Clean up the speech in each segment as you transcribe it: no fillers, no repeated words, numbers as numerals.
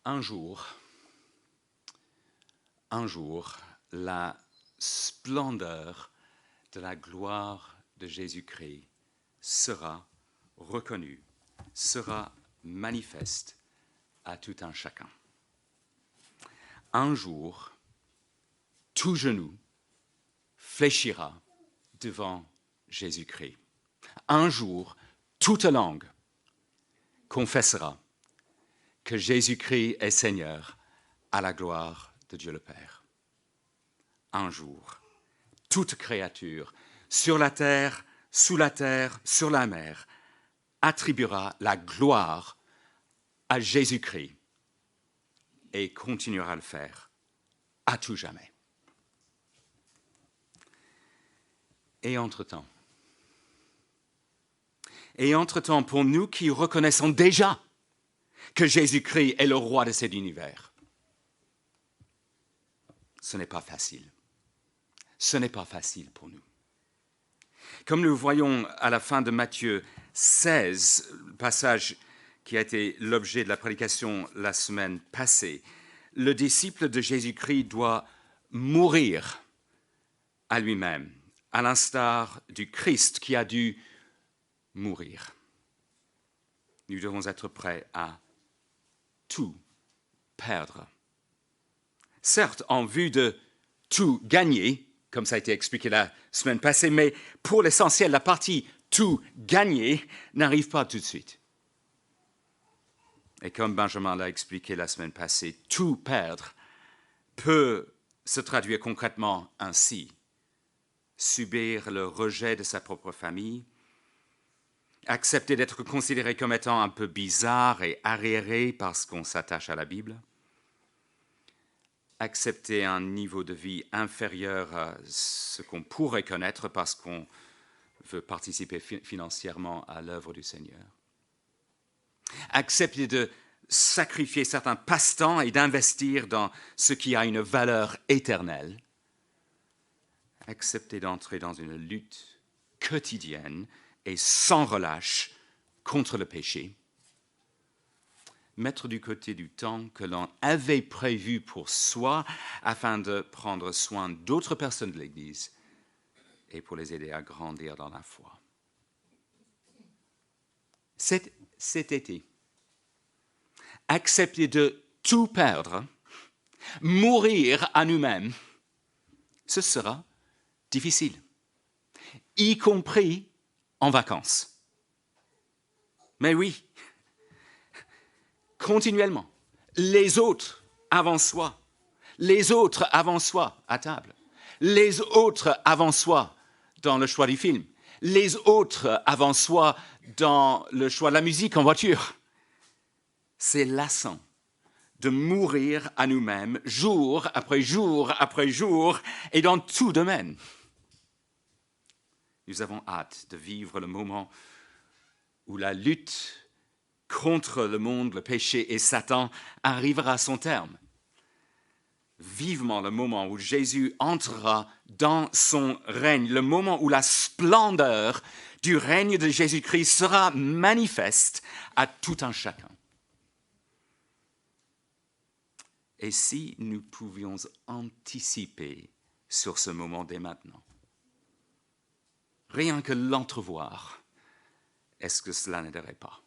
Un jour, la splendeur de la gloire de Jésus-Christ sera reconnue, sera manifeste à tout un chacun. Un jour, tout genou fléchira devant Jésus-Christ. Un jour, toute langue confessera que Jésus-Christ est Seigneur à la gloire de Dieu le Père. Un jour, toute créature, sur la terre, sous la terre, sur la mer, attribuera la gloire à Jésus-Christ et continuera à le faire à tout jamais. Et entre-temps, pour nous qui reconnaissons déjà que Jésus-Christ est le roi de cet univers, ce n'est pas facile. Ce n'est pas facile pour nous. Comme nous voyons à la fin de Matthieu 16, le passage qui a été l'objet de la prédication la semaine passée, le disciple de Jésus-Christ doit mourir à lui-même, à l'instar du Christ qui a dû mourir. Nous devons être prêts à tout perdre. Certes, en vue de tout gagner, comme ça a été expliqué la semaine passée, mais pour l'essentiel, la partie tout gagner n'arrive pas tout de suite. Et comme Benjamin l'a expliqué la semaine passée, tout perdre peut se traduire concrètement ainsi. Subir le rejet de sa propre famille, accepter d'être considéré comme étant un peu bizarre et arriéré parce qu'on s'attache à la Bible, accepter un niveau de vie inférieur à ce qu'on pourrait connaître parce qu'on veut participer financièrement à l'œuvre du Seigneur, accepter de sacrifier certains passe-temps et d'investir dans ce qui a une valeur éternelle, accepter d'entrer dans une lutte quotidienne et sans relâche contre le péché, mettre du côté du temps que l'on avait prévu pour soi afin de prendre soin d'autres personnes de l'Église et pour les aider à grandir dans la foi. Cet été, accepter de tout perdre, mourir à nous-mêmes, ce sera difficile, y compris en vacances. Mais oui, continuellement, les autres avant soi à table, les autres avant soi dans le choix du film, les autres avant soi dans le choix de la musique en voiture. C'est lassant de mourir à nous-mêmes jour après jour après jour et dans tout domaine. Nous avons hâte de vivre le moment où la lutte contre le monde, le péché et Satan arrivera à son terme. Vivement le moment où Jésus entrera dans son règne, le moment où la splendeur du règne de Jésus-Christ sera manifeste à tout un chacun. Et si nous pouvions anticiper sur ce moment dès maintenant, rien que l'entrevoir, est-ce que cela n'aiderait pas?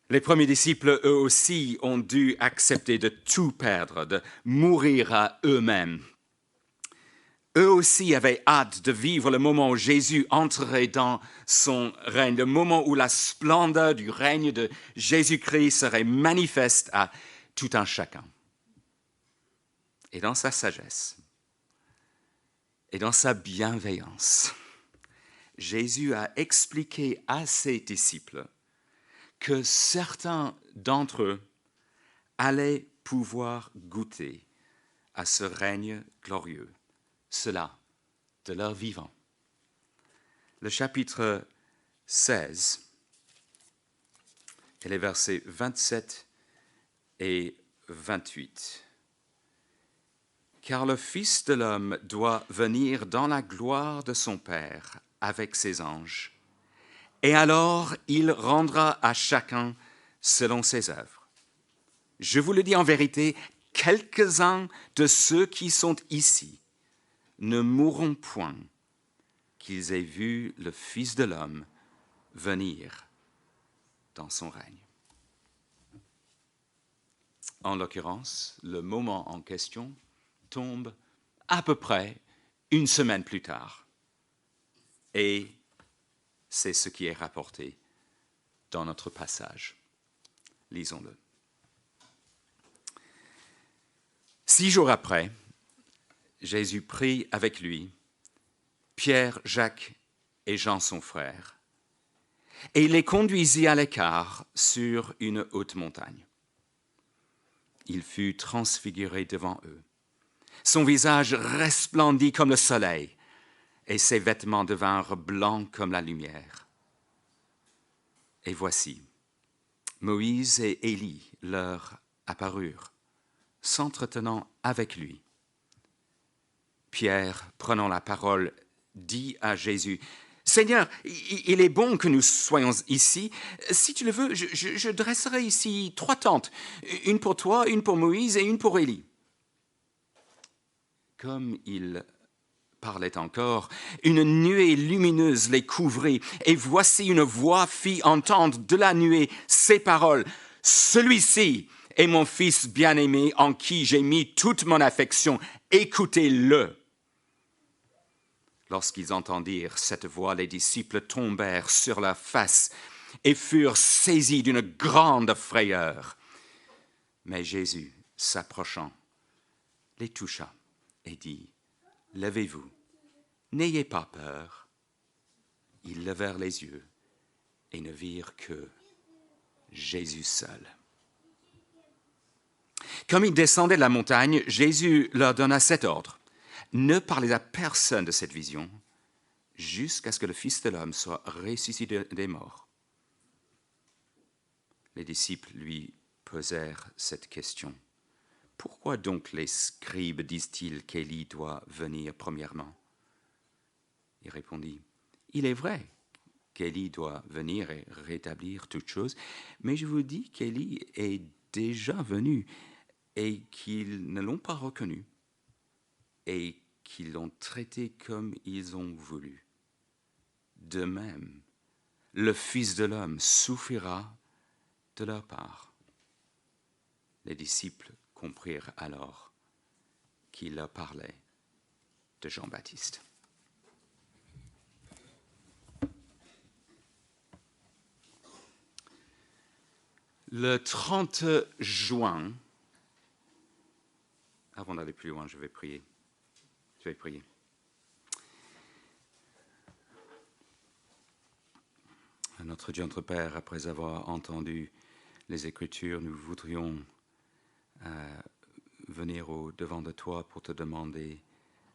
Les premiers disciples, eux aussi, ont dû accepter de tout perdre, de mourir à eux-mêmes. Eux aussi avaient hâte de vivre le moment où Jésus entrerait dans son règne, le moment où la splendeur du règne de Jésus-Christ serait manifeste à tout un chacun. Et dans sa sagesse, et dans sa bienveillance, Jésus a expliqué à ses disciples que certains d'entre eux allaient pouvoir goûter à ce règne glorieux, cela de leur vivant. Le chapitre 16 et les versets 27 et 28. Car le Fils de l'homme doit venir dans la gloire de son Père avec ses anges. Et alors il rendra à chacun selon ses œuvres. Je vous le dis en vérité, quelques-uns de ceux qui sont ici ne mourront point qu'ils aient vu le Fils de l'homme venir dans son règne. En l'occurrence, le moment en question tombe à peu près une semaine plus tard. Et c'est ce qui est rapporté dans notre passage. Lisons-le. 6 jours après, Jésus prit avec lui Pierre, Jacques et Jean son frère, et il les conduisit à l'écart sur une haute montagne. Il fut transfiguré devant eux. Son visage resplendit comme le soleil, et ses vêtements devinrent blancs comme la lumière. Et voici, Moïse et Élie leur apparurent, s'entretenant avec lui. Pierre, prenant la parole, dit à Jésus, « Seigneur, il est bon que nous soyons ici. Si tu le veux, je dresserai ici 3 tentes, une pour toi, une pour Moïse et une pour Élie. » Comme il parlait encore, une nuée lumineuse les couvrit, et voici une voix fit entendre de la nuée ces paroles, « Celui-ci est mon Fils bien-aimé en qui j'ai mis toute mon affection, écoutez-le. » Lorsqu'ils entendirent cette voix, les disciples tombèrent sur leur face et furent saisis d'une grande frayeur. Mais Jésus, s'approchant, les toucha et dit, « Levez-vous, n'ayez pas peur. » Ils levèrent les yeux et ne virent que Jésus seul. Comme ils descendaient de la montagne, Jésus leur donna cet ordre. Ne parlez à personne de cette vision jusqu'à ce que le Fils de l'homme soit ressuscité des morts. Les disciples lui posèrent cette question. Pourquoi donc les scribes disent-ils qu'Élie doit venir premièrement? Il répondit, il est vrai qu'Élie doit venir et rétablir toutes choses, mais je vous dis qu'Élie est déjà venu et qu'ils ne l'ont pas reconnu et qu'ils l'ont traité comme ils ont voulu. De même, le Fils de l'homme souffrira de leur part. Les disciples comprirent alors qu'il leur parlait de Jean-Baptiste. Le 30 juin, avant d'aller plus loin, je vais prier. Notre Dieu, notre Père, après avoir entendu les Écritures, nous voudrions venir au-devant de toi pour te demander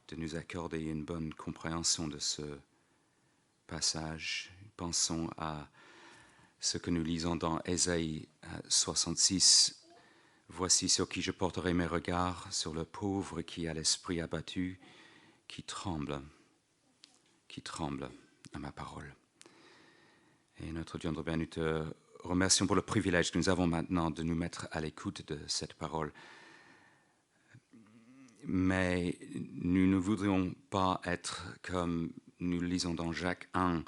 de nous accorder une bonne compréhension de ce passage. Pensons à ce que nous lisons dans Ésaïe 66. « Voici sur qui je porterai mes regards, sur le pauvre qui a l'esprit abattu, qui tremble à ma parole. » Et notre Dieu, notre Père, nous te remercions pour le privilège que nous avons maintenant de nous mettre à l'écoute de cette parole. Mais nous ne voudrions pas être comme nous le lisons dans Jacques 1,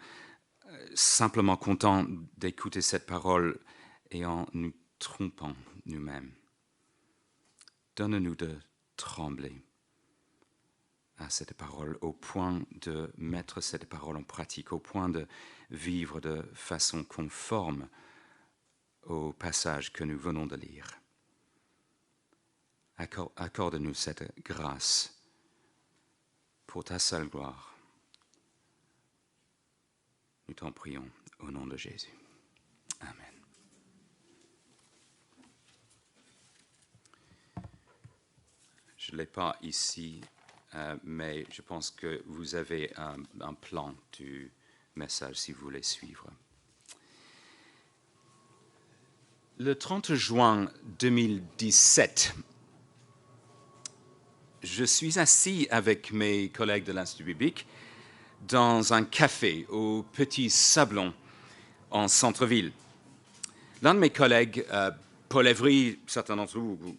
simplement contents d'écouter cette parole et en nous trompant nous-mêmes. Donne-nous de trembler à cette parole, au point de mettre cette parole en pratique, au point de vivre de façon conforme au passage que nous venons de lire. Accorde-nous cette grâce pour ta seule gloire. Nous t'en prions au nom de Jésus. Amen. Je ne l'ai pas ici, mais je pense que vous avez un plan du message si vous voulez suivre. Le 30 juin 2017, je suis assis avec mes collègues de l'Institut biblique dans un café au Petit Sablon, en centre-ville. L'un de mes collègues Paul Evry, certains d'entre vous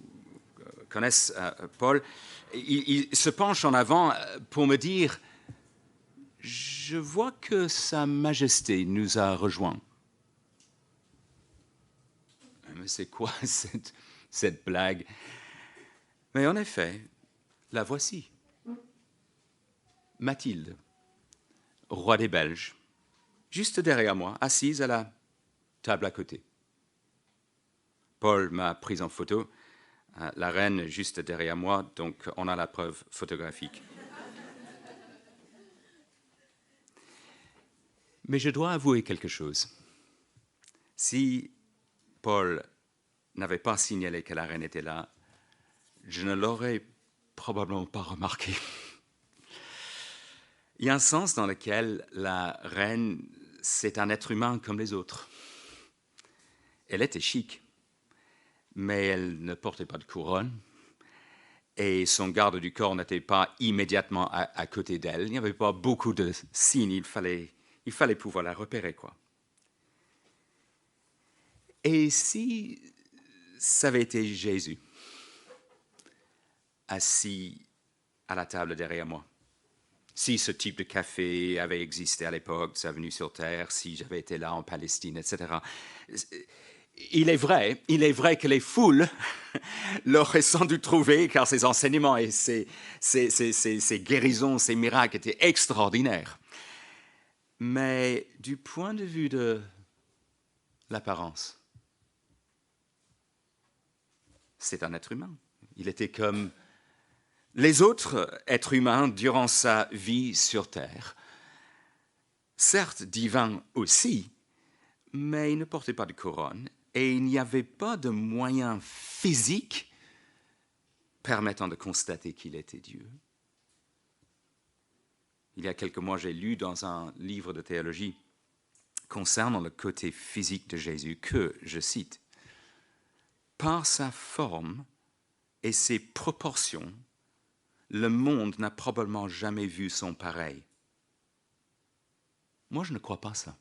connaissent Paul, il se penche en avant pour me dire « Je vois que Sa Majesté nous a rejoints. » Mais c'est quoi cette blague? Mais en effet, la voici. Mathilde, roi des Belges, juste derrière moi, assise à la table à côté. Paul m'a pris en photo, la reine juste derrière moi, donc on a la preuve photographique. Mais je dois avouer quelque chose. Si Paul n'avait pas signalé que la reine était là, je ne l'aurais probablement pas remarqué. Il y a un sens dans lequel la reine, c'est un être humain comme les autres. Elle était chic, mais elle ne portait pas de couronne, et son garde du corps n'était pas immédiatement à côté d'elle. Il n'y avait pas beaucoup de signes, il fallait pouvoir la repérer, quoi. Et si ça avait été Jésus, assis à la table derrière moi, si ce type de café avait existé à l'époque de sa venue sur Terre, si j'avais été là en Palestine, etc., il est vrai que les foules l'auraient sans doute trouvé, car ses enseignements et ses guérisons, ses miracles étaient extraordinaires. Mais du point de vue de l'apparence, c'est un être humain. Il était comme les autres êtres humains durant sa vie sur Terre. Certes, divin aussi, mais il ne portait pas de couronne et il n'y avait pas de moyens physiques permettant de constater qu'il était Dieu. Il y a quelques mois, j'ai lu dans un livre de théologie concernant le côté physique de Jésus que, je cite, « Par sa forme et ses proportions, le monde n'a probablement jamais vu son pareil. » Moi, je ne crois pas ça.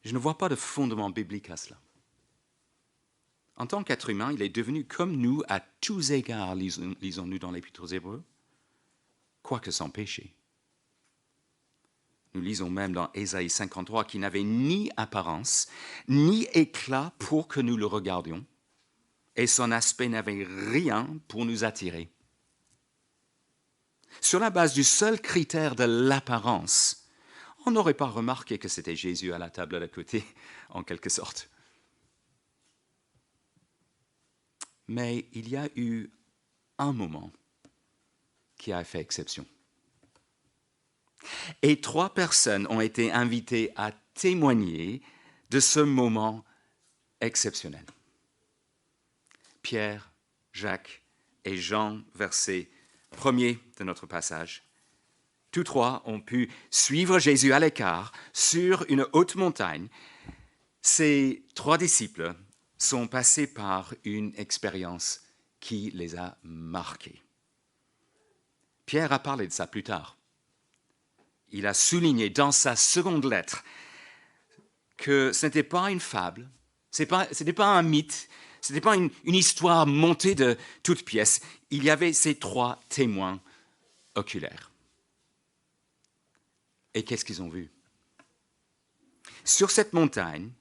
Je ne vois pas de fondement biblique à cela. En tant qu'être humain, il est devenu comme nous à tous égards, lisons-nous dans l'Épître aux Hébreux, quoique sans péché. Nous lisons même dans Ésaïe 53 qu'il n'avait ni apparence, ni éclat pour que nous le regardions, et son aspect n'avait rien pour nous attirer. Sur la base du seul critère de l'apparence, on n'aurait pas remarqué que c'était Jésus à la table à côté, en quelque sorte. Mais il y a eu un moment qui a fait exception. Et 3 personnes ont été invitées à témoigner de ce moment exceptionnel. Pierre, Jacques et Jean, verset 1er de notre passage. Tous 3 ont pu suivre Jésus à l'écart sur une haute montagne. Ces 3 disciples sont passés par une expérience qui les a marqués. Pierre a parlé de ça plus tard. Il a souligné dans sa seconde lettre que ce n'était pas une fable, ce n'était pas un mythe, ce n'était pas une histoire montée de toutes pièces. Il y avait ces 3 témoins oculaires. Et qu'est-ce qu'ils ont vu? Sur cette montagne,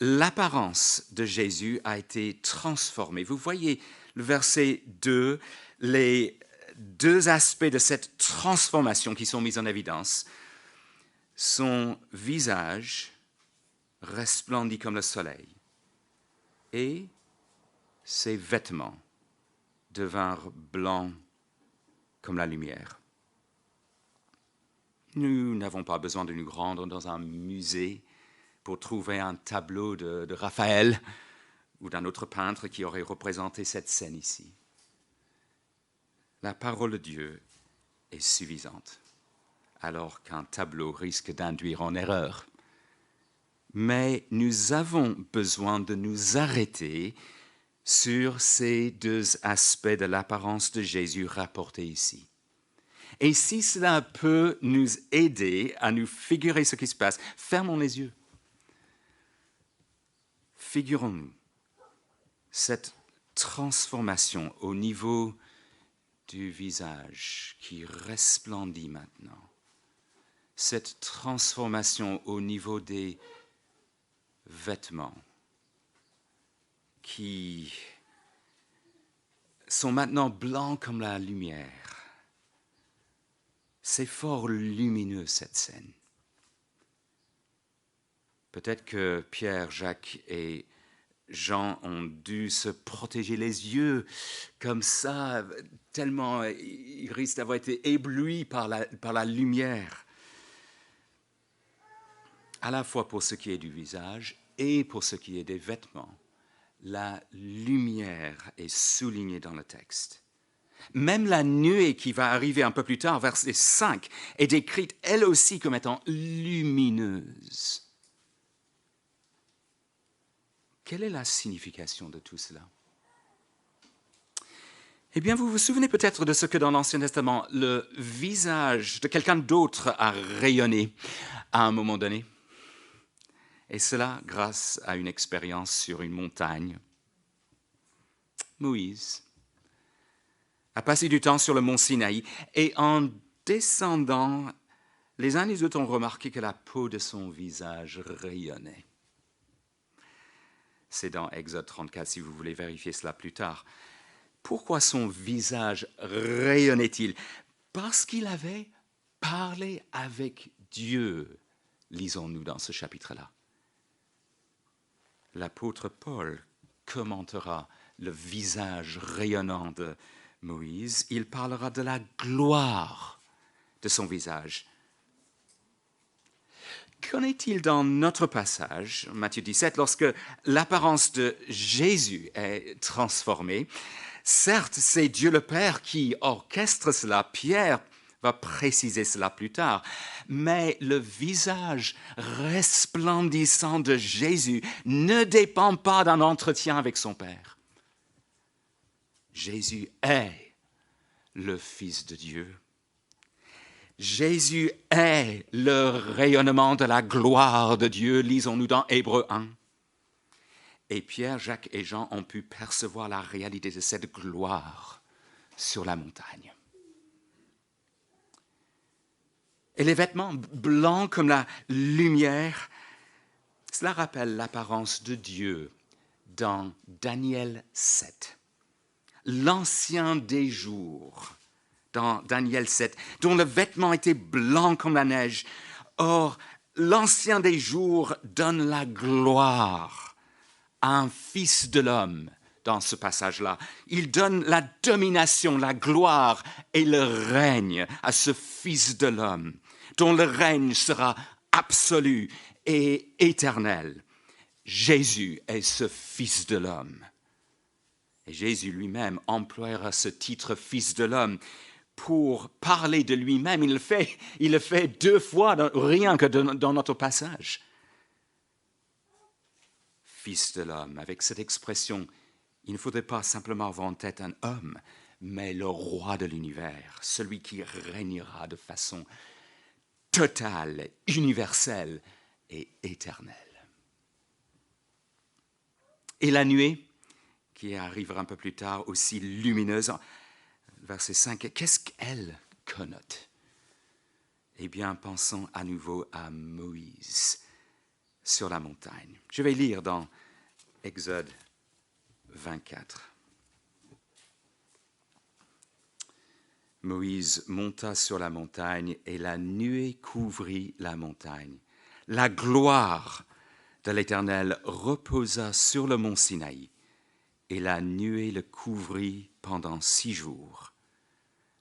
l'apparence de Jésus a été transformée. Vous voyez le verset 2, les 2 aspects de cette transformation qui sont mis en évidence. Son visage resplendit comme le soleil et ses vêtements devinrent blancs comme la lumière. Nous n'avons pas besoin de nous rendre dans un musée pour trouver un tableau de Raphaël ou d'un autre peintre qui aurait représenté cette scène ici. La parole de Dieu est suffisante, alors qu'un tableau risque d'induire en erreur. Mais nous avons besoin de nous arrêter sur ces 2 aspects de l'apparence de Jésus rapportés ici. Et si cela peut nous aider à nous figurer ce qui se passe, fermons les yeux. Figurons-nous cette transformation au niveau du visage qui resplendit maintenant, cette transformation au niveau des vêtements qui sont maintenant blancs comme la lumière. C'est fort lumineux cette scène. Peut-être que Pierre, Jacques et Jean ont dû se protéger les yeux comme ça, tellement ils risquent d'avoir été éblouis par la lumière. À la fois pour ce qui est du visage et pour ce qui est des vêtements, la lumière est soulignée dans le texte. Même la nuée qui va arriver un peu plus tard, verset 5, est décrite elle aussi comme étant lumineuse. Quelle est la signification de tout cela? Eh bien, vous vous souvenez peut-être de ce que dans l'Ancien Testament, le visage de quelqu'un d'autre a rayonné à un moment donné. Et cela grâce à une expérience sur une montagne. Moïse a passé du temps sur le mont Sinaï et en descendant, les uns et les autres ont remarqué que la peau de son visage rayonnait. C'est dans Exode 34, si vous voulez vérifier cela plus tard. Pourquoi son visage rayonnait-il? Parce qu'il avait parlé avec Dieu, lisons-nous dans ce chapitre-là. L'apôtre Paul commentera le visage rayonnant de Moïse. Il parlera de la gloire de son visage. Qu'en est-il dans notre passage, Matthieu 17, lorsque l'apparence de Jésus est transformée? Certes, c'est Dieu le Père qui orchestre cela. Pierre va préciser cela plus tard. Mais le visage resplendissant de Jésus ne dépend pas d'un entretien avec son Père. Jésus est le Fils de Dieu. Jésus est le rayonnement de la gloire de Dieu, lisons-nous dans Hébreux 1. Et Pierre, Jacques et Jean ont pu percevoir la réalité de cette gloire sur la montagne. Et les vêtements blancs comme la lumière, cela rappelle l'apparence de Dieu dans Daniel 7. L'ancien des jours, dans Daniel 7, dont le vêtement était blanc comme la neige. Or, l'ancien des jours donne la gloire à un fils de l'homme dans ce passage-là. Il donne la domination, la gloire et le règne à ce fils de l'homme, dont le règne sera absolu et éternel. Jésus est ce fils de l'homme. Et Jésus lui-même emploiera ce titre fils de l'homme pour parler de lui-même. Il le fait 2 fois, rien que dans notre passage. Fils de l'homme, avec cette expression, il ne faudrait pas simplement avoir en tête un homme, mais le roi de l'univers, celui qui régnera de façon totale, universelle et éternelle. Et la nuée, qui arrivera un peu plus tard, aussi lumineuse, verset 5, qu'est-ce qu'elle connote? Eh bien, pensons à nouveau à Moïse sur la montagne. Je vais lire dans Exode 24. Moïse monta sur la montagne et la nuée couvrit la montagne. La gloire de l'Éternel reposa sur le mont Sinaï et la nuée le couvrit pendant 6 jours.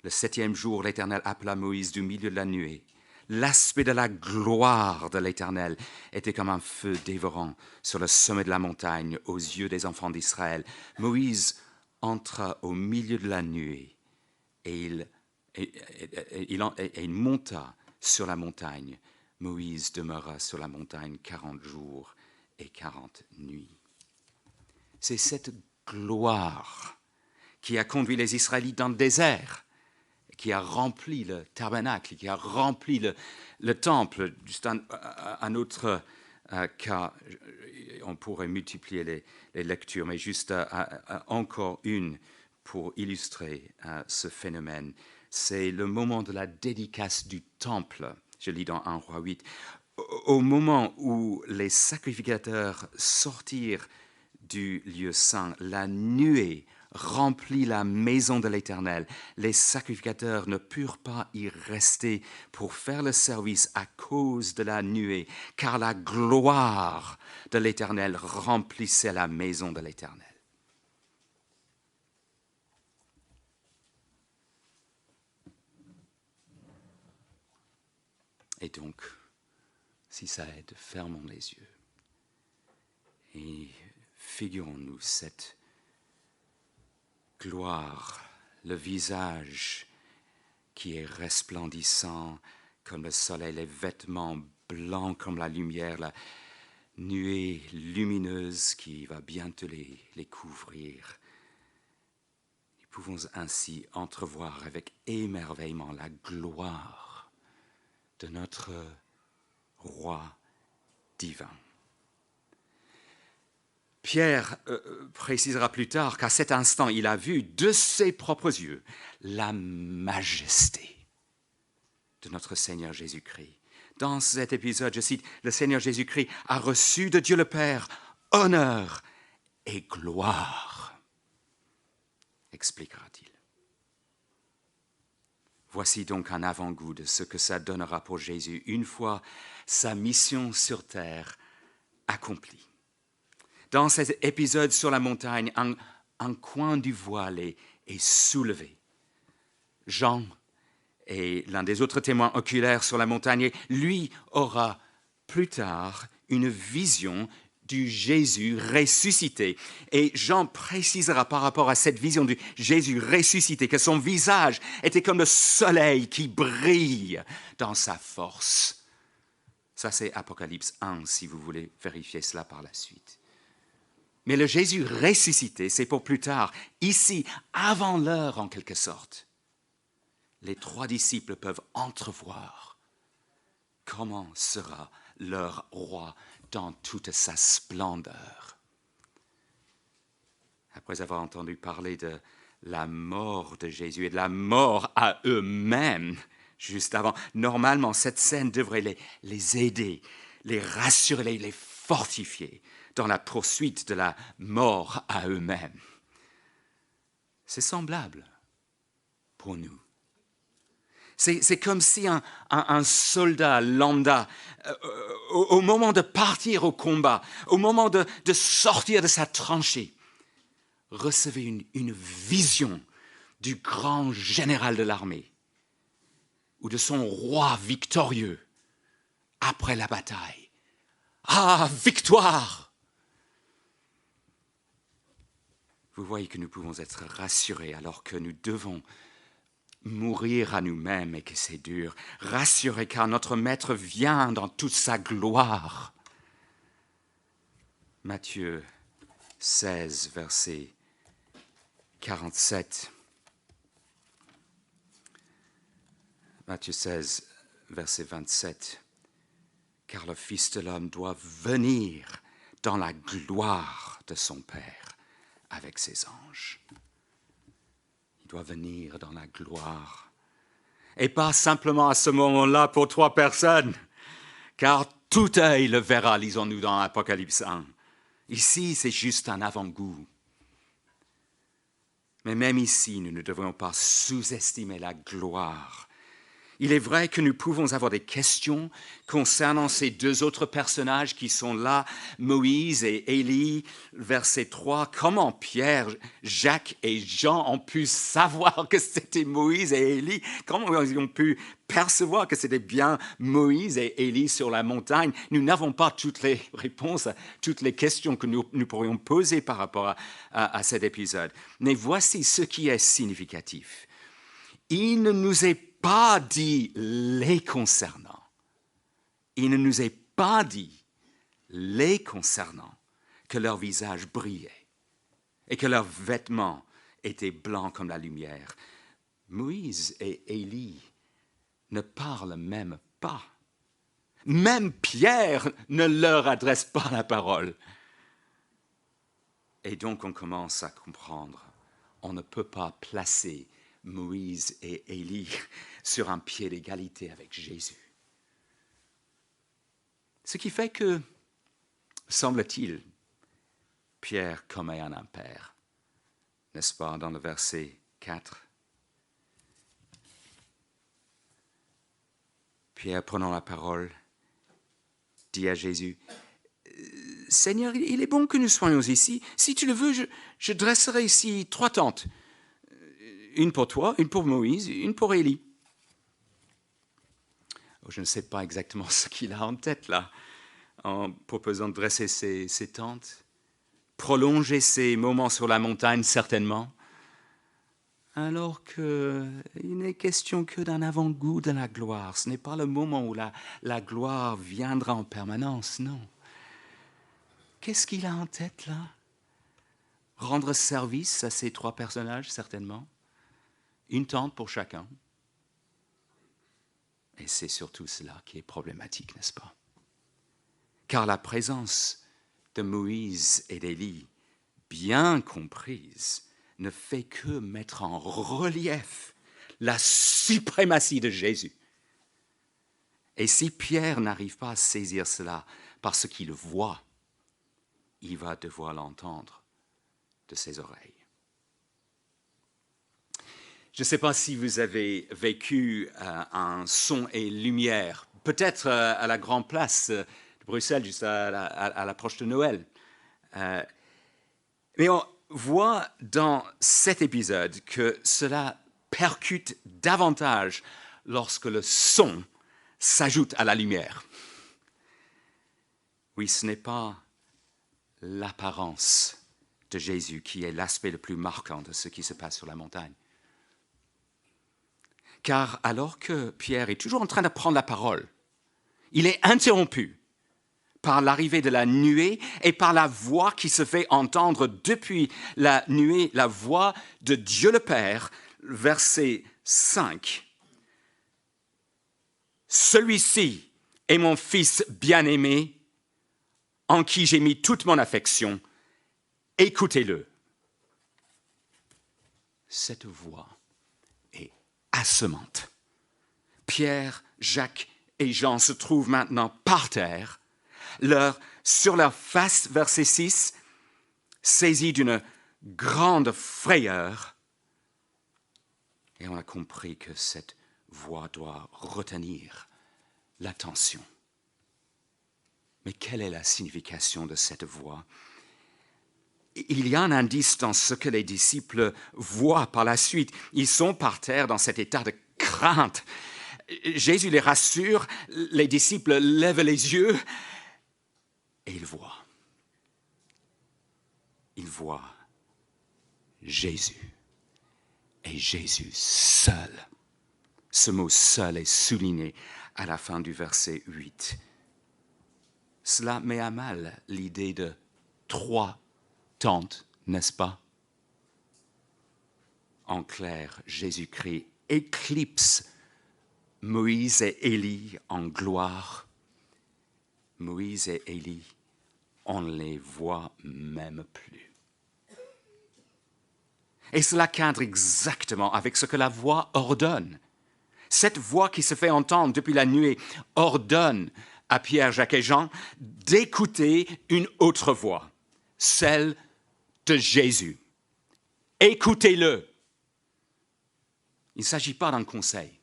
Le 7e jour, l'Éternel appela Moïse du milieu de la nuée. L'aspect de la gloire de l'Éternel était comme un feu dévorant sur le sommet de la montagne aux yeux des enfants d'Israël. Moïse entra au milieu de la nuée et il monta sur la montagne. Moïse demeura sur la montagne 40 jours et 40 nuits. C'est cette gloire qui a conduit les Israélites dans le désert, qui a rempli le tabernacle, qui a rempli le temple. Juste un autre car on pourrait multiplier les lectures, mais juste encore une pour illustrer ce phénomène. C'est le moment de la dédicace du temple. Je lis dans 1 Roi 8. Au moment où les sacrificateurs sortirent du lieu saint, la nuée remplit la maison de l'Éternel. Les sacrificateurs ne purent pas y rester pour faire le service à cause de la nuée, car la gloire de l'Éternel remplissait la maison de l'Éternel. Et donc, si ça aide, fermons les yeux et figurons-nous cette gloire, le visage qui est resplendissant comme le soleil, les vêtements blancs comme la lumière, la nuée lumineuse qui va bientôt les couvrir. Nous pouvons ainsi entrevoir avec émerveillement la gloire de notre roi divin. Pierre précisera plus tard qu'à cet instant, il a vu de ses propres yeux la majesté de notre Seigneur Jésus-Christ. Dans cet épisode, je cite, le Seigneur Jésus-Christ a reçu de Dieu le Père honneur et gloire, expliquera-t-il. Voici donc un avant-goût de ce que ça donnera pour Jésus une fois sa mission sur terre accomplie. Dans cet épisode sur la montagne, un coin du voile est soulevé. Jean est l'un des autres témoins oculaires sur la montagne et lui aura plus tard une vision du Jésus ressuscité. Et Jean précisera par rapport à cette vision du Jésus ressuscité que son visage était comme le soleil qui brille dans sa force. Ça, c'est Apocalypse 1, si vous voulez vérifier cela par la suite. Mais le Jésus ressuscité, c'est pour plus tard, ici, avant l'heure en quelque sorte. Les 3 disciples peuvent entrevoir comment sera leur roi dans toute sa splendeur. Après avoir entendu parler de la mort de Jésus et de la mort à eux-mêmes, juste avant, normalement, cette scène devrait les aider, les rassurer, les fortifier dans la poursuite de la mort à eux-mêmes. C'est semblable pour nous. C'est comme si un soldat lambda, au moment de partir au combat, au moment de sortir de sa tranchée, recevait une vision du grand général de l'armée ou de son roi victorieux après la bataille. Ah, victoire! Vous voyez que nous pouvons être rassurés alors que nous devons mourir à nous-mêmes et que c'est dur. Rassurés car notre Maître vient dans toute sa gloire. Matthieu 16, verset 47. Matthieu 16, verset 27. Car le Fils de l'homme doit venir dans la gloire de son Père avec ses anges. Il doit venir dans la gloire. Et pas simplement à ce moment-là pour 3 personnes, car tout œil le verra, lisons-nous dans Apocalypse 1. Ici, c'est juste un avant-goût. Mais même ici, nous ne devrions pas sous-estimer la gloire. Il est vrai que nous pouvons avoir des questions concernant ces 2 autres personnages qui sont là, Moïse et Élie, verset 3. Comment Pierre, Jacques et Jean ont pu savoir que c'était Moïse et Élie? Comment ils ont pu percevoir que c'était bien Moïse et Élie sur la montagne? Nous n'avons pas toutes les réponses à toutes les questions que nous pourrions poser par rapport à cet épisode. Mais voici ce qui est significatif. Il ne nous est pas dit les concernant. Il ne nous est pas dit les concernant que leur visage brillait et que leurs vêtements étaient blancs comme la lumière. Moïse et Élie ne parlent même pas. Même Pierre ne leur adresse pas la parole. Et donc on commence à comprendre, on ne peut pas placer Moïse et Élie sur un pied d'égalité avec Jésus. Ce qui fait que, semble-t-il, Pierre commet un impair, n'est-ce pas, dans le verset 4. Pierre, prenant la parole, dit à Jésus, « Seigneur, il est bon que nous soyons ici. Si tu le veux, je dresserai ici 3 tentes. Une pour toi, une pour Moïse, une pour Élie. » Je ne sais pas exactement ce qu'il a en tête là, en proposant de dresser ces tentes. Prolonger ces moments sur la montagne, certainement. Alors qu'il n'est question que d'un avant-goût de la gloire. Ce n'est pas le moment où la gloire viendra en permanence, non. Qu'est-ce qu'il a en tête là? Rendre service à ces 3 personnages, certainement. Une tente pour chacun. Et c'est surtout cela qui est problématique, n'est-ce pas? Car la présence de Moïse et d'Élie, bien comprise, ne fait que mettre en relief la suprématie de Jésus. Et si Pierre n'arrive pas à saisir cela parce qu'il voit, il va devoir l'entendre de ses oreilles. Je ne sais pas si vous avez vécu un son et lumière, peut-être à la Grande Place de Bruxelles, juste à l'approche de Noël. Mais on voit dans cet épisode que cela percute davantage lorsque le son s'ajoute à la lumière. Oui, ce n'est pas l'apparence de Jésus qui est l'aspect le plus marquant de ce qui se passe sur la montagne. Car alors que Pierre est toujours en train de prendre la parole, il est interrompu par l'arrivée de la nuée et par la voix qui se fait entendre depuis la nuée, la voix de Dieu le Père, verset 5. « Celui-ci est mon Fils bien-aimé, en qui j'ai mis toute mon affection. Écoutez-le. » Cette voix est assommante. Pierre, Jacques et Jean se trouvent maintenant par terre, sur leur face, verset 6, saisis d'une grande frayeur. Et on a compris que cette voix doit retenir l'attention. Mais quelle est la signification de cette voix? Il y a un indice dans ce que les disciples voient par la suite. Ils sont par terre dans cet état de crainte. Jésus les rassure, les disciples lèvent les yeux et ils voient. Ils voient Jésus. Et Jésus seul. Ce mot « seul » est souligné à la fin du verset 8. Cela met à mal l'idée de 3 tentes, n'est-ce pas? En clair, Jésus-Christ éclipse Moïse et Élie en gloire. Moïse et Élie, on ne les voit même plus. Et cela cadre exactement avec ce que la voix ordonne. Cette voix qui se fait entendre depuis la nuée ordonne à Pierre, Jacques et Jean d'écouter une autre voix, celle de Jésus. Écoutez-le. Il ne s'agit pas d'un conseil.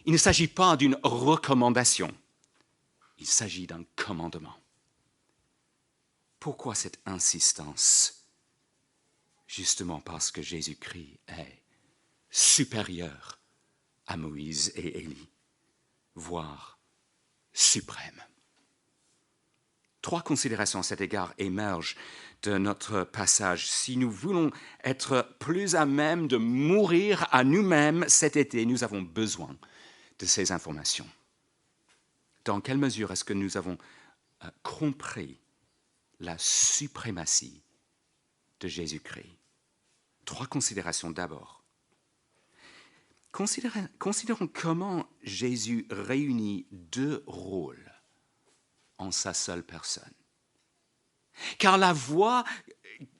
Il ne s'agit pas d'une recommandation. Il s'agit d'un commandement. Pourquoi cette insistance? Justement parce que Jésus-Christ est supérieur à Moïse et Élie, voire suprême. 3 considérations à cet égard émergent de notre passage. Si nous voulons être plus à même de mourir à nous-mêmes cet été, nous avons besoin de ces informations. Dans quelle mesure est-ce que nous avons compris la suprématie de Jésus-Christ? 3 considérations d'abord. Considérons comment Jésus réunit deux rôles en sa seule personne. Car la voix,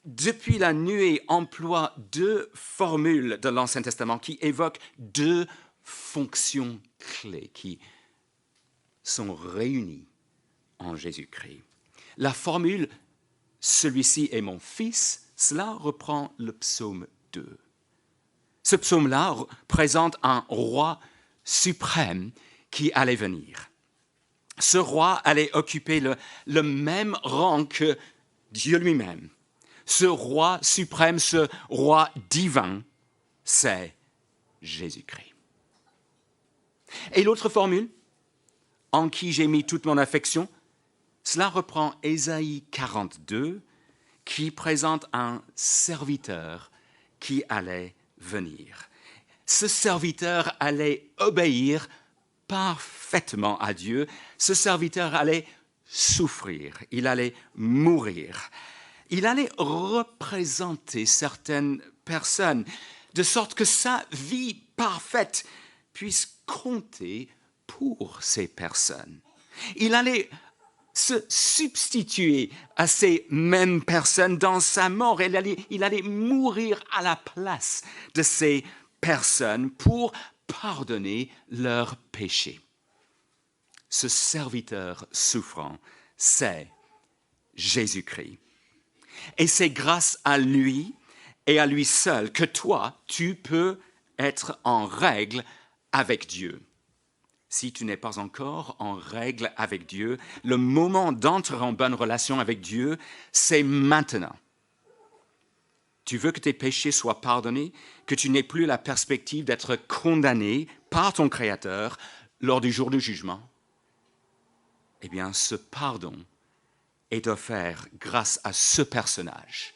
depuis la nuée, emploie deux formules de l'Ancien Testament qui évoquent deux fonctions clés qui sont réunies en Jésus-Christ. La formule « celui-ci est mon fils », cela reprend le psaume 2. Ce psaume-là présente un roi suprême qui allait venir. Ce roi allait occuper le même rang que Dieu lui-même. Ce roi suprême, ce roi divin, c'est Jésus-Christ. Et l'autre formule, en qui j'ai mis toute mon affection, cela reprend Ésaïe 42, qui présente un serviteur qui allait venir. Ce serviteur allait obéir parfaitement à Dieu. Ce serviteur allait souffrir, il allait mourir. Il allait représenter certaines personnes, de sorte que sa vie parfaite puisse compter pour ces personnes. Il allait se substituer à ces mêmes personnes dans sa mort. Il allait mourir à la place de ces personnes pour pardonner leurs péchés. Ce serviteur souffrant, c'est Jésus-Christ. Et c'est grâce à lui et à lui seul que toi, tu peux être en règle avec Dieu. Si tu n'es pas encore en règle avec Dieu, le moment d'entrer en bonne relation avec Dieu, c'est maintenant. Tu veux que tes péchés soient pardonnés, que tu n'aies plus la perspective d'être condamné par ton Créateur lors du jour du jugement. Eh bien, ce pardon est offert grâce à ce personnage,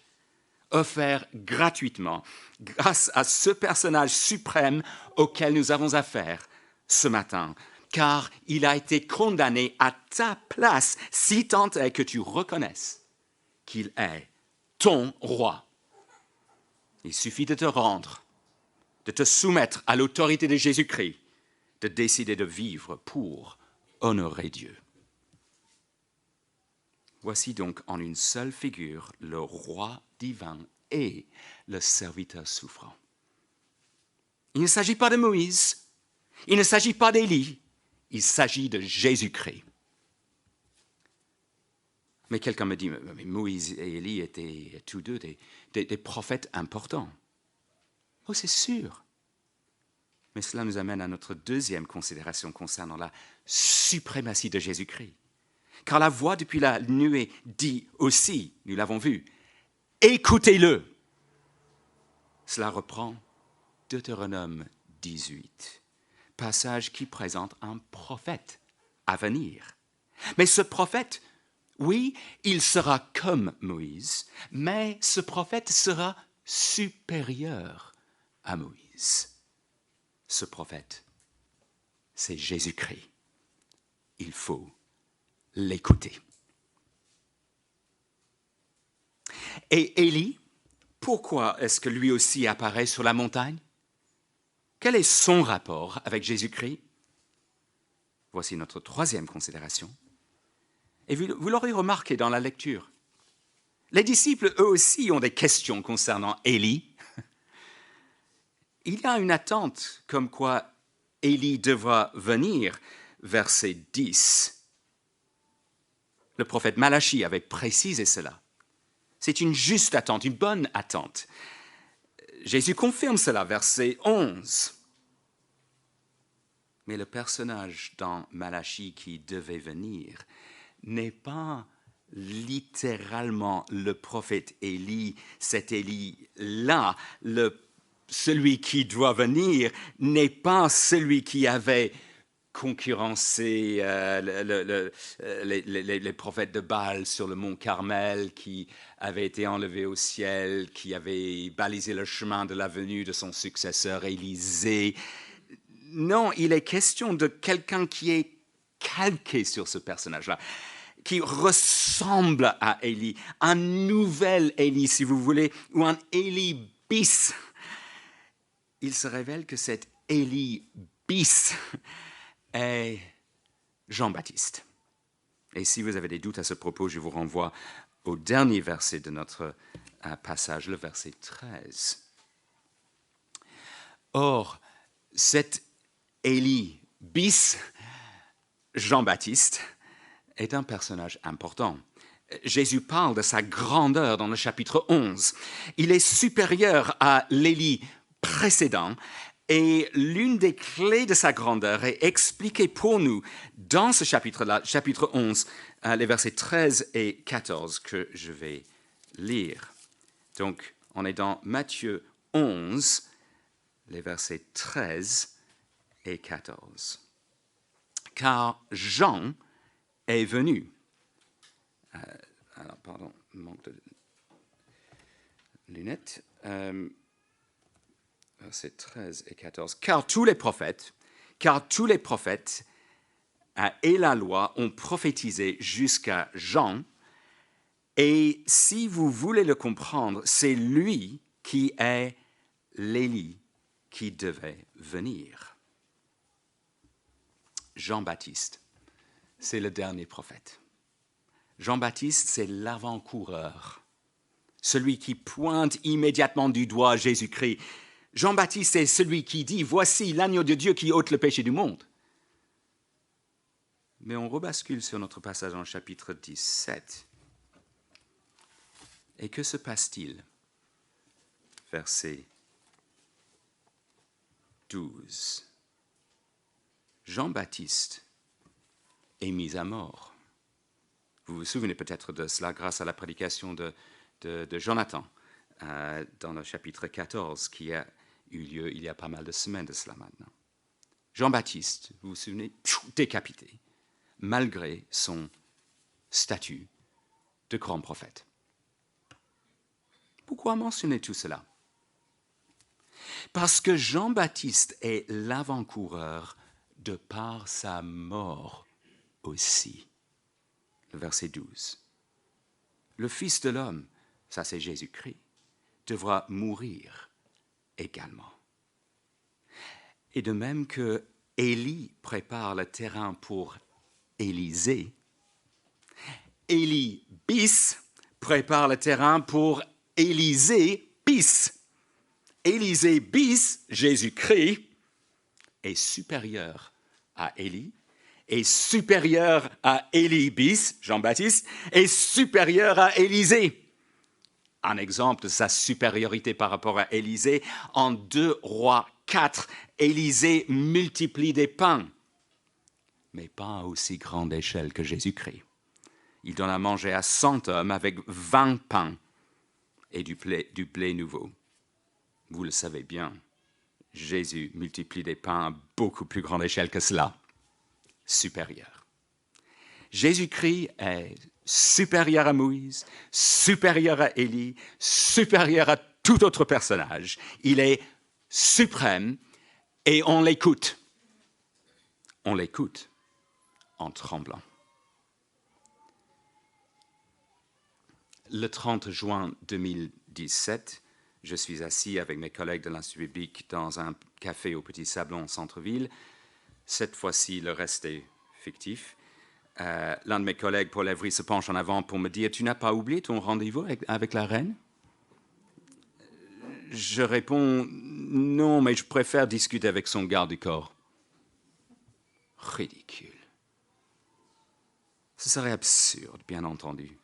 offert gratuitement, grâce à ce personnage suprême auquel nous avons affaire ce matin, car il a été condamné à ta place, si tant est que tu reconnaisses qu'il est ton roi. Il suffit de te rendre, de te soumettre à l'autorité de Jésus-Christ, de décider de vivre pour honorer Dieu. Voici donc en une seule figure le roi divin et le serviteur souffrant. Il ne s'agit pas de Moïse, il ne s'agit pas d'Élie, il s'agit de Jésus-Christ. Mais quelqu'un me dit, mais Moïse et Élie étaient tous deux des prophètes importants. Oh, c'est sûr. Mais cela nous amène à notre deuxième considération concernant la suprématie de Jésus-Christ. Car la voix depuis la nuée dit aussi, nous l'avons vu, écoutez-le. Cela reprend Deutéronome 18, passage qui présente un prophète à venir. Mais ce prophète, oui, il sera comme Moïse, mais ce prophète sera supérieur à Moïse. Ce prophète, c'est Jésus-Christ. Il faut l'écouter. Et Élie, pourquoi est-ce que lui aussi apparaît sur la montagne? Quel est son rapport avec Jésus-Christ? Voici notre troisième considération. Et vous l'aurez remarqué dans la lecture. Les disciples, eux aussi, ont des questions concernant Élie. Il y a une attente comme quoi Élie devra venir, verset 10. Le prophète Malachie avait précisé cela. C'est une juste attente, une bonne attente. Jésus confirme cela, verset 11. Mais le personnage dans Malachie qui devait venir n'est pas littéralement le prophète Élie, cet Élie-là. Celui qui doit venir n'est pas celui qui avait concurrencer les prophètes de Baal sur le mont Carmel, qui avaient été enlevés au ciel, qui avaient balisé le chemin de la venue de son successeur Élisée. Non, il est question de quelqu'un qui est calqué sur ce personnage-là, qui ressemble à Élie, un nouvel Élie, si vous voulez, ou un Élie bis. Il se révèle que cet Élie bis est Jean-Baptiste. Et si vous avez des doutes à ce propos, je vous renvoie au dernier verset de notre passage, le verset 13. Or, cet Élie bis Jean-Baptiste est un personnage important. Jésus parle de sa grandeur dans le chapitre 11. Il est supérieur à l'Élie précédent et l'une des clés de sa grandeur est expliquée pour nous dans ce chapitre-là, chapitre 11, les versets 13 et 14 que je vais lire. Donc, on est dans Matthieu 11, les versets 13 et 14. Car Jean est venu. Alors, pardon, manque de lunettes. Versets 13 et 14. Car tous les prophètes et la loi ont prophétisé jusqu'à Jean. Et si vous voulez le comprendre, c'est lui qui est l'Élie qui devait venir. Jean-Baptiste, c'est le dernier prophète. Jean-Baptiste, c'est l'avant-coureur, celui qui pointe immédiatement du doigt Jésus-Christ. Jean-Baptiste est celui qui dit « Voici l'agneau de Dieu qui ôte le péché du monde ». Mais on rebascule sur notre passage en chapitre 17. Et que se passe-t-il? Verset 12. Jean-Baptiste est mis à mort. Vous vous souvenez peut-être de cela grâce à la prédication de Jonathan dans le chapitre 14 qui a eu lieu il y a pas mal de semaines de cela maintenant. Jean-Baptiste, vous vous souvenez, décapité, malgré son statut de grand prophète. Pourquoi mentionner tout cela? Parce que Jean-Baptiste est l'avant-coureur de par sa mort aussi. Le verset 12. Le Fils de l'homme, ça c'est Jésus-Christ, devra mourir également. Et de même que Élie prépare le terrain pour Élisée, Élie bis prépare le terrain pour Élisée bis. Élisée bis, Jésus-Christ, est supérieur à Élie, est supérieur à Élie bis, Jean-Baptiste, est supérieur à Élisée. Un exemple de sa supériorité par rapport à Élisée, en 2 Rois 4, Élisée multiplie des pains, mais pas à aussi grande échelle que Jésus-Christ. Il donne à manger à 100 hommes avec 20 pains et du blé nouveau. Vous le savez bien, Jésus multiplie des pains à beaucoup plus grande échelle que cela. Supérieur. Jésus-Christ est supérieur à Moïse, supérieur à Élie, supérieur à tout autre personnage. Il est suprême et on l'écoute. On l'écoute en tremblant. Le 30 juin 2017, je suis assis avec mes collègues de l'Institut biblique dans un café au Petit Sablon au centre-ville. Cette fois-ci, le reste est fictif. L'un de mes collègues, Paul Evry, se penche en avant pour me dire « Tu n'as pas oublié ton rendez-vous avec la reine ?» Je réponds « Non, mais je préfère discuter avec son garde du corps. » Ridicule. Ce serait absurde, bien entendu.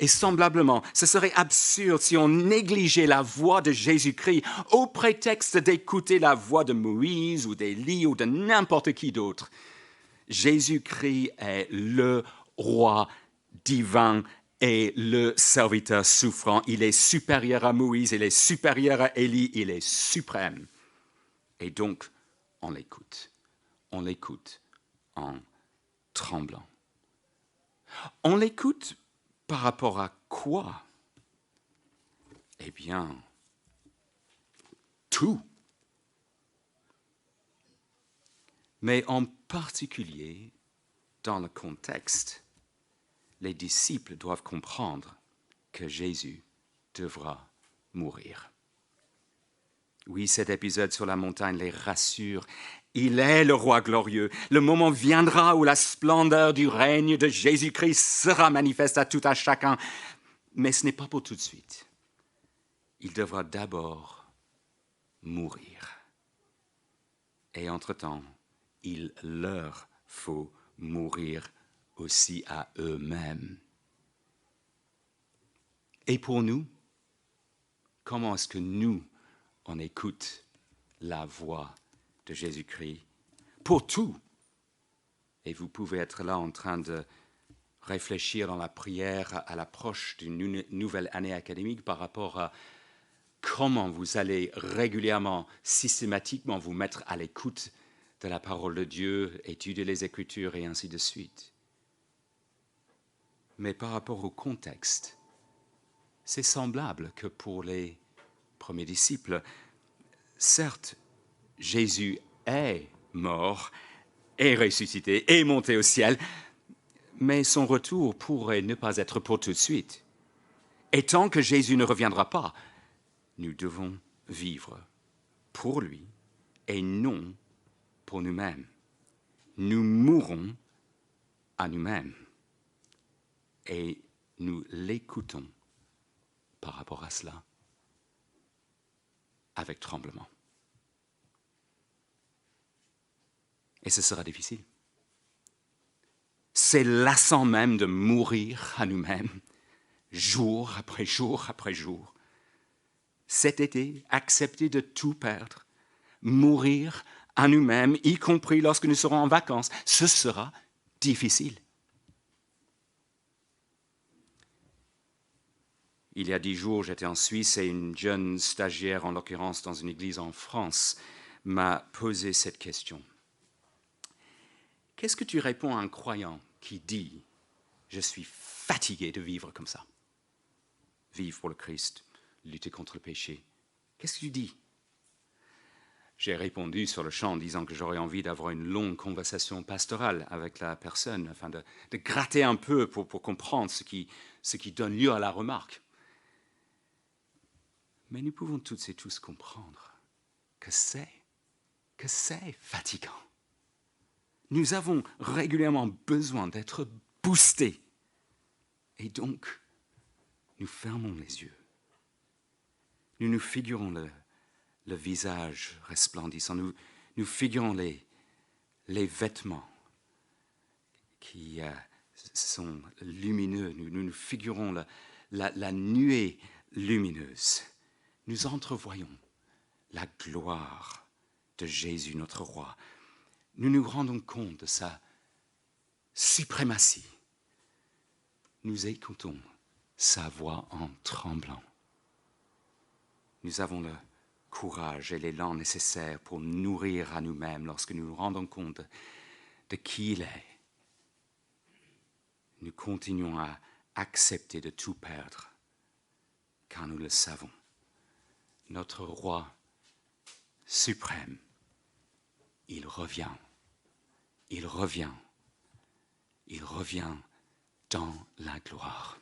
Et semblablement, ce serait absurde si on négligeait la voix de Jésus-Christ au prétexte d'écouter la voix de Moïse ou d'Élie ou de n'importe qui d'autre. Jésus-Christ est le roi divin et le serviteur souffrant. Il est supérieur à Moïse, il est supérieur à Élie, il est suprême. Et donc, on l'écoute. On l'écoute en tremblant. On l'écoute par rapport à quoi? Eh bien, tout. Mais en particulier, dans le contexte, les disciples doivent comprendre que Jésus devra mourir. Oui, cet épisode sur la montagne les rassure. Il est le roi glorieux. Le moment viendra où la splendeur du règne de Jésus-Christ sera manifeste à tout un chacun. Mais ce n'est pas pour tout de suite. Il devra d'abord mourir. Et entre-temps, il leur faut mourir aussi à eux-mêmes. Et pour nous, comment est-ce que nous, on écoute la voix de Jésus-Christ pour tout? Et vous pouvez être là en train de réfléchir dans la prière à l'approche d'une nouvelle année académique par rapport à comment vous allez régulièrement, systématiquement vous mettre à l'écoute de la parole de Dieu, étudier les Écritures et ainsi de suite. Mais par rapport au contexte, c'est semblable que pour les premiers disciples. Certes, Jésus est mort, est ressuscité, est monté au ciel, mais son retour pourrait ne pas être pour tout de suite. Et tant que Jésus ne reviendra pas, nous devons vivre pour lui et non pour nous-mêmes. Nous mourrons à nous-mêmes et nous l'écoutons par rapport à cela avec tremblement. Et ce sera difficile. C'est lassant même de mourir à nous-mêmes, jour après jour après jour. Cet été, accepter de tout perdre, mourir à nous-mêmes, y compris lorsque nous serons en vacances, ce sera difficile. Il y a 10 jours, j'étais en Suisse et une jeune stagiaire, en l'occurrence dans une église en France, m'a posé cette question. Qu'est-ce que tu réponds à un croyant qui dit « Je suis fatigué de vivre comme ça ». Vivre pour le Christ, lutter contre le péché. Qu'est-ce que tu dis? J'ai répondu sur le champ en disant que j'aurais envie d'avoir une longue conversation pastorale avec la personne, afin de gratter un peu pour comprendre ce qui donne lieu à la remarque. Mais nous pouvons toutes et tous comprendre que c'est fatigant. Nous avons régulièrement besoin d'être boostés. Et donc, nous fermons les yeux. Nous nous figurons le visage resplendissant. Nous figurons les vêtements qui sont lumineux. Nous nous figurons la nuée lumineuse. Nous entrevoyons la gloire de Jésus, notre roi. Nous nous rendons compte de sa suprématie. Nous écoutons sa voix en tremblant. Nous avons le courage et l'élan nécessaires pour nourrir à nous-mêmes lorsque nous nous rendons compte de qui il est. Nous continuons à accepter de tout perdre, car nous le savons. Notre roi suprême, il revient. Il revient. Il revient dans la gloire.